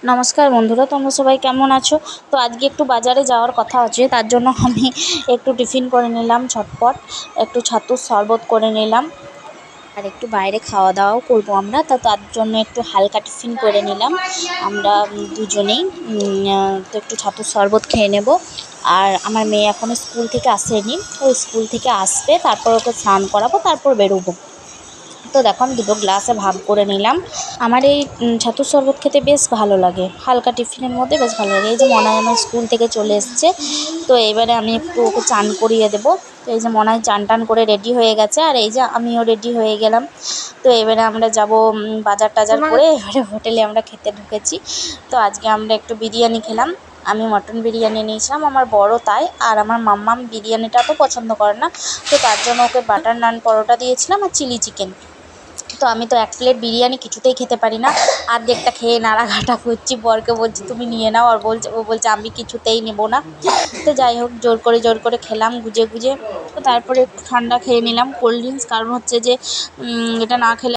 নমস্কার বন্ধুরা, তোমরা সবাই কেমন আছো? তো আজকে একটু বাজারে যাওয়ার কথা আছে, তার জন্য আমি একটু টিফিন করে নিলাম ঝটপট, একটু ছাতুর শরবত করে নিলাম। আর একটু বাইরে খাওয়া দাওয়াও করবো আমরা, তার জন্য একটু হালকা টিফিন করে নিলাম আমরা দুজনেই। তো একটু ছাতুর শরবত খেয়ে নেব। আর আমার মেয়ে এখনও স্কুল থেকে আসেনি, ও স্কুল থেকে আসবে, তারপর ওকে স্নান করাবো, তারপর বেরোবো। তো দেখো আমি দুটো গ্লাসে ভাগ করে নিলাম। আমার এই ছাতুর শরবত খেতে বেশ ভালো লাগে, হালকা টিফিনের মধ্যে বেশ ভালো লাগে। এই যে মনাই আমার স্কুল থেকে চলে এসছে, তো এবারে আমি একটু ওকে চান করিয়ে দেবো। তো এই যে মনাই চান টান করে রেডি হয়ে গেছে, আর এই যে আমিও রেডি হয়ে গেলাম। তো এবারে আমরা যাব বাজার টাজার করে, এবারে হোটেলে আমরা খেতে ঢুকেছি। তো আজকে আমরা একটু বিরিয়ানি খেলাম। আমি মটন বিরিয়ানি নিয়েছিলাম, আমার বড় তাই, আর আমার মাম্মাম বিরিয়ানিটা তো পছন্দ করে না, তো তার জন্য ওকে বাটার নান পরোটা দিয়েছিলাম আর চিলি চিকেন। তো আমি তো এক প্লেট বিরিয়ানি কিছুতেই খেতে পারি না, অর্ধেকটা খেয়ে নাড়াঘাটা করছি, বরকে বলছি তুমি নিয়ে নাও, আর ও বলছে আমি কিছুতেই নেবো না। তো যাই হোক, জোর করে খেলাম গুজে গুজে। তো তারপরে একটু ঠান্ডা খেয়ে নিলাম, কোল্ড ড্রিঙ্কস, কারণ হচ্ছে যে এটা না খেলে